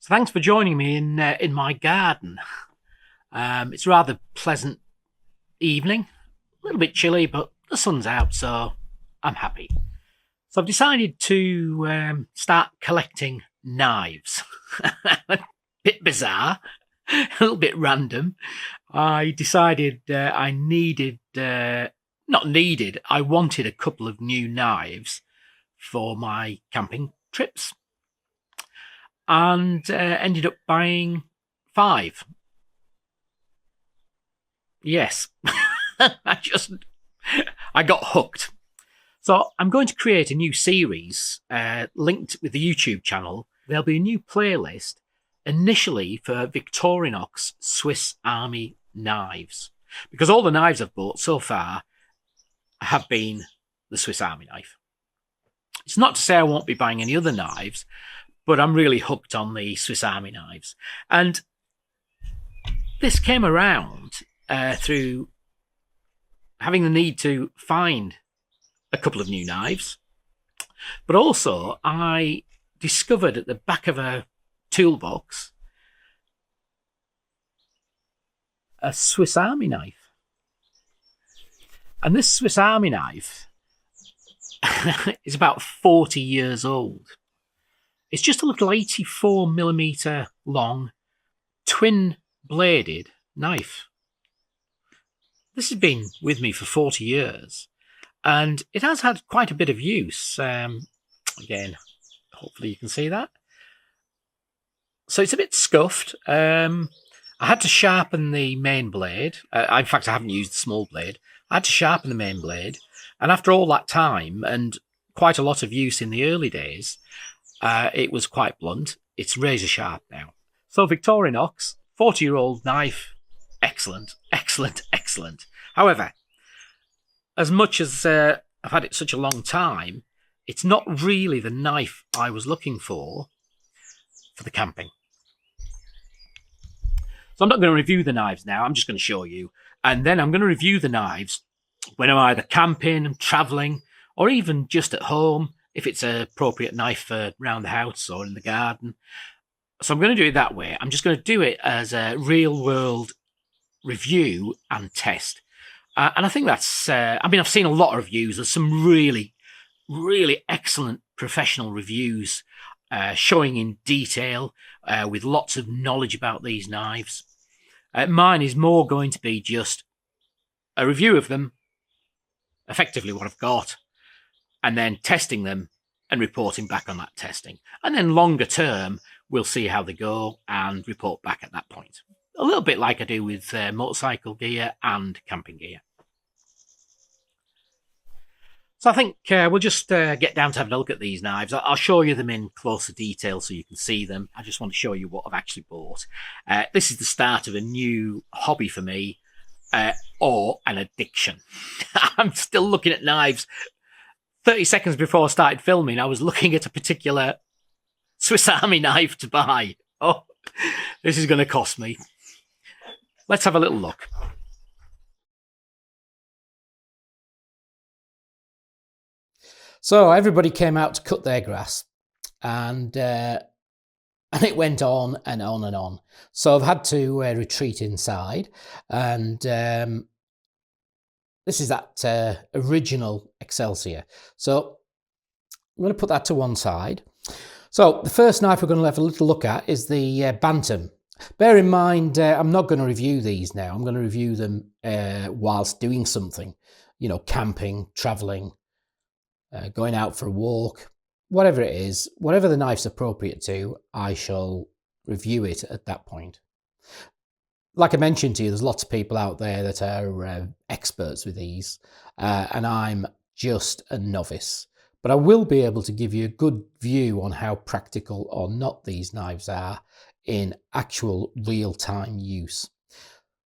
So thanks for joining me in my garden. It's a rather pleasant evening, a little bit chilly, but the sun's out, so I'm happy. So I've decided to start collecting knives. A bit bizarre, a little bit random. I decided I wanted a couple of new knives for my camping trips, and ended up buying 5. Yes, I got hooked. So I'm going to create a new series linked with the YouTube channel. There'll be a new playlist initially for Victorinox Swiss Army Knives, because all the knives I've bought so far have been the Swiss Army knife. It's not to say I won't be buying any other knives, but I'm really hooked on the Swiss Army knives. And this came around through having the need to find a couple of new knives. But also, I discovered at the back of a toolbox a Swiss Army knife. And this Swiss Army knife is about 40 years old. It's just a little 84mm long, twin-bladed knife. This has been with me for 40 years, and it has had quite a bit of use. Again, hopefully you can see that. So it's a bit scuffed. I had to sharpen the main blade. In fact, I haven't used the small blade. I had to sharpen the main blade, and after all that time and quite a lot of use in the early days, it was quite blunt. It's razor sharp now. So Victorinox, 40-year-old knife, excellent, excellent, excellent. However, as much as I've had it such a long time, it's not really the knife I was looking for the camping. So I'm not going to review the knives now. I'm just going to show you. And then I'm going to review the knives when I'm either camping, travelling, or even just at home, if it's an appropriate knife for around the house or in the garden. So I'm going to do it that way. I'm just going to do it as a real-world review and test. And I think that's... I've seen a lot of reviews. There's some really, really excellent professional reviews showing in detail with lots of knowledge about these knives. Mine is more going to be just a review of them, effectively what I've got, and then testing them and reporting back on that testing. And then longer term, we'll see how they go and report back at that point. A little bit like I do with motorcycle gear and camping gear. So I think we'll just get down to having a look at these knives. I'll show you them in closer detail so you can see them. I just want to show you what I've actually bought. This is the start of a new hobby for me, or an addiction. I'm still looking at knives. 30 seconds before I started filming, I was looking at a particular Swiss Army knife to buy. Oh, this is going to cost me. Let's have a little look. So everybody came out to cut their grass, and it went on and on and on. So I've had to retreat inside, and this is that original Excelsior. So I'm going to put that to one side. So the first knife we're going to have a little look at is the Bantam. Bear in mind, I'm not going to review these now. I'm going to review them whilst doing something, you know, camping, traveling, going out for a walk, whatever it is, whatever the knife's appropriate to, I shall review it at that point. Like I mentioned to you, there's lots of people out there that are experts with these, and I'm just a novice. But I will be able to give you a good view on how practical or not these knives are in actual real-time use.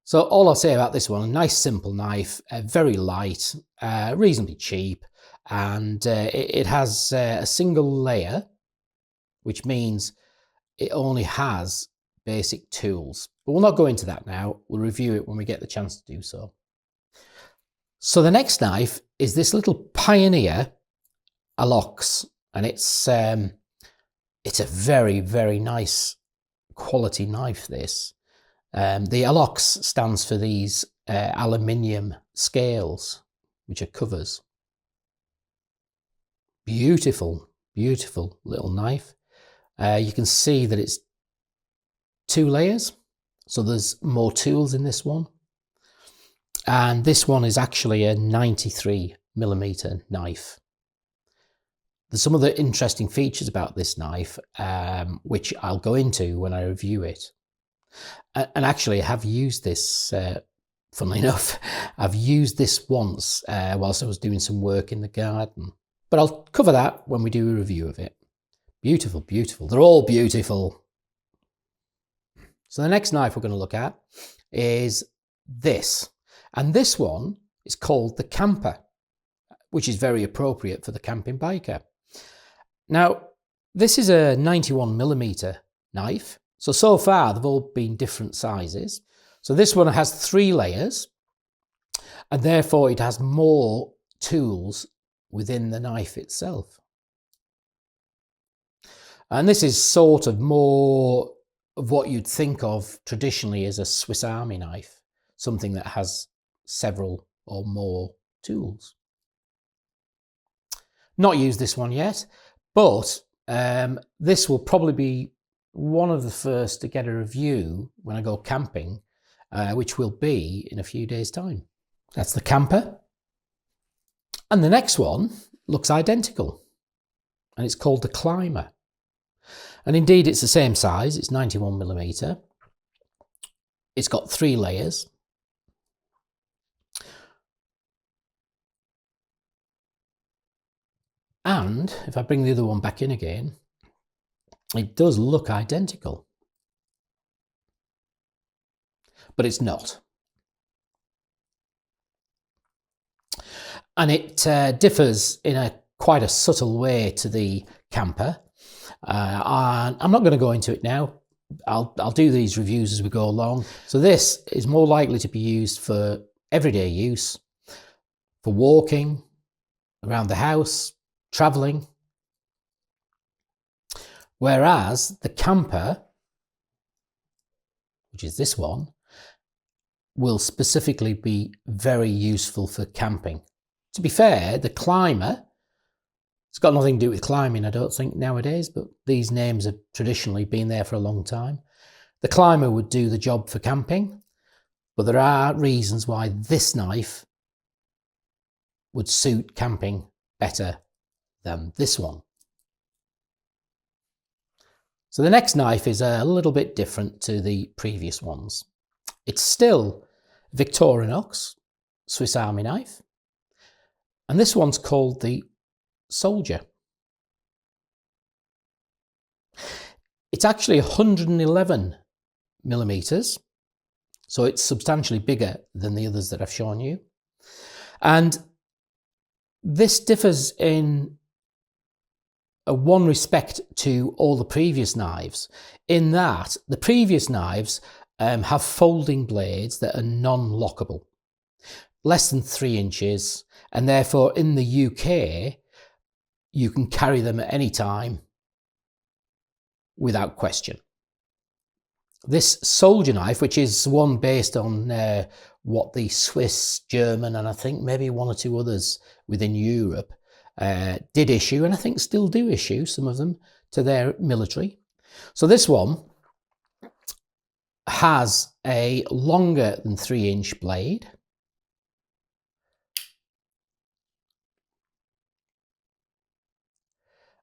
So all I'll say about this one, a nice simple knife, very light, reasonably cheap, and it has a single layer, which means it only has basic tools. But we'll not go into that now. We'll review it when we get the chance to do so. So the next knife is this little Pioneer Alox, and it's a very, very nice quality knife, this. The Alox stands for these aluminium scales, which are covers. Beautiful, beautiful little knife. You can see that it's 2 layers, so there's more tools in this one. And this one is actually a 93mm knife. There's some other interesting features about this knife, which I'll go into when I review it. And actually, I have used this, funnily enough, I've used this once whilst I was doing some work in the garden. But I'll cover that when we do a review of it. Beautiful, beautiful. They're all beautiful. So the next knife we're going to look at is this. And this one is called the Camper, which is very appropriate for the camping biker. Now, this is a 91mm knife. So far, they've all been different sizes. So this one has 3 layers, and therefore it has more tools within the knife itself. And this is sort of more of what you'd think of traditionally as a Swiss Army knife, something that has several or more tools. Not used this one yet, but this will probably be one of the first to get a review when I go camping, which will be in a few days' time. That's the Camper. And the next one looks identical, and it's called the Climber. And indeed, it's the same size. It's 91mm. It's got 3 layers. And if I bring the other one back in again, it does look identical. But it's not. And it differs in quite a subtle way to the Camper. I'm not going to go into it now. I'll do these reviews as we go along. So this is more likely to be used for everyday use, for walking, around the house, travelling. Whereas the Camper, which is this one, will specifically be very useful for camping. To be fair, the Climber, it's got nothing to do with climbing, I don't think, nowadays, but these names have traditionally been there for a long time. The Climber would do the job for camping, but there are reasons why this knife would suit camping better than this one. So the next knife is a little bit different to the previous ones. It's still Victorinox Swiss Army knife, and this one's called the Soldier. It's actually 111mm, so it's substantially bigger than the others that I've shown you. And this differs in one respect to all the previous knives, in that the previous knives have folding blades that are non-lockable, less than 3 inches, and therefore in the UK you can carry them at any time without question. This Soldier knife, which is one based on what the Swiss, German, and I think maybe 1 or 2 others within Europe did issue, and I think still do issue, some of them, to their military. So this one has a longer than 3-inch blade.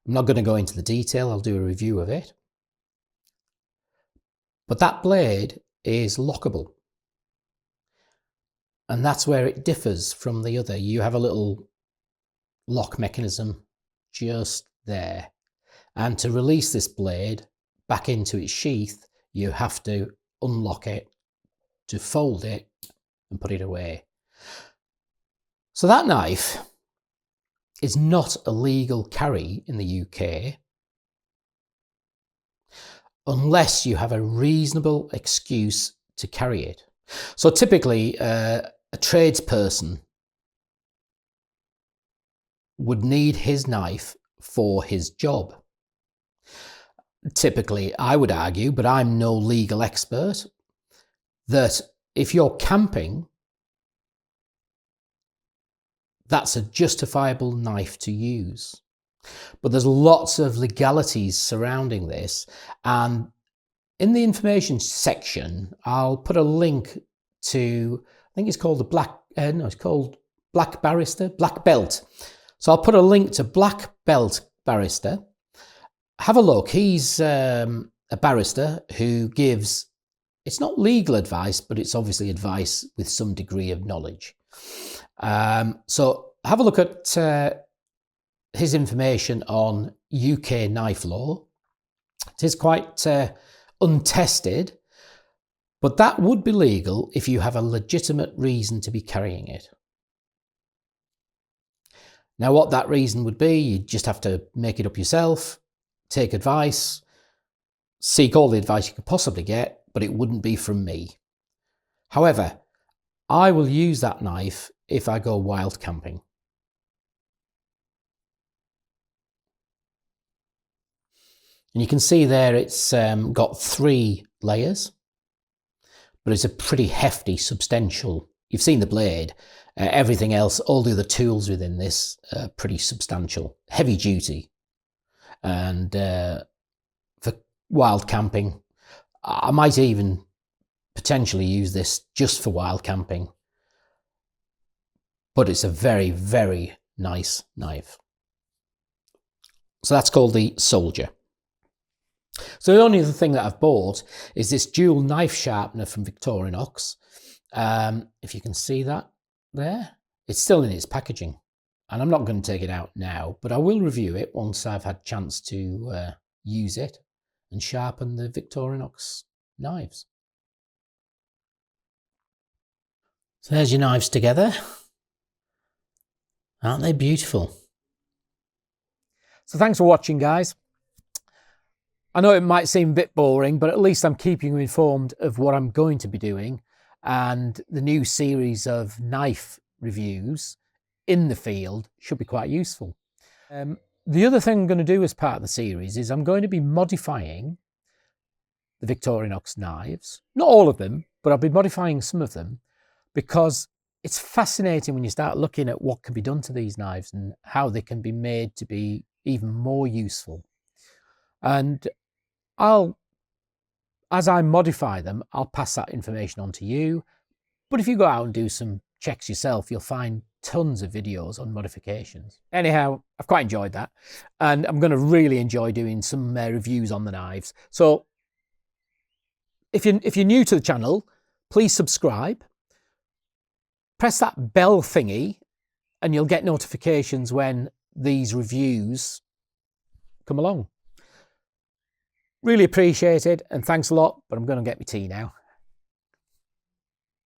I'm not going to go into the detail, I'll do a review of it. But that blade is lockable. And that's where it differs from the other. You have a little lock mechanism just there. And to release this blade back into its sheath, you have to unlock it, to fold it and put it away. So that knife is not a legal carry in the UK unless you have a reasonable excuse to carry it. So typically a tradesperson would need his knife for his job. typically, I would argue, but I'm no legal expert, that if you're camping, that's a justifiable knife to use. But there's lots of legalities surrounding this, and in the information section, I'll put a link to, I think it's called it's called Black Barrister, Black Belt. So I'll put a link to Black Belt Barrister. Have a look. He's a barrister who gives, it's not legal advice, but it's obviously advice with some degree of knowledge. So have a look at his information on UK knife law. It is quite untested, but that would be legal if you have a legitimate reason to be carrying it. Now, what that reason would be, you just have to make it up yourself, take advice, seek all the advice you could possibly get, but it wouldn't be from me. However, I will use that knife if I go wild camping. And you can see there it's got 3 layers, but it's a pretty hefty, substantial. You've seen the blade. Everything else, all the other tools within this, pretty substantial, heavy duty. And for wild camping, I might even potentially use this just for wild camping. But it's a very, very nice knife. So that's called the Soldier. So the only other thing that I've bought is this dual knife sharpener from Victorinox. If you can see that there, it's still in its packaging. And I'm not going to take it out now, but I will review it once I've had a chance to use it and sharpen the Victorinox knives. So there's your knives together. Aren't they beautiful? So thanks for watching, guys. I know it might seem a bit boring, but at least I'm keeping you informed of what I'm going to be doing, and the new series of knife reviews in the field should be quite useful. The other thing I'm going to do as part of the series is I'm going to be modifying the Victorinox knives. Not all of them, but I'll be modifying some of them, because it's fascinating when you start looking at what can be done to these knives and how they can be made to be even more useful. And as I modify them, I'll pass that information on to you. But if you go out and do some checks yourself, you'll find tons of videos on modifications. Anyhow, I've quite enjoyed that, and I'm going to really enjoy doing some reviews on the knives. So if you're new to the channel, please subscribe. Press that bell thingy, and you'll get notifications when these reviews come along. Really appreciate it, and thanks a lot, but I'm going to get my tea now.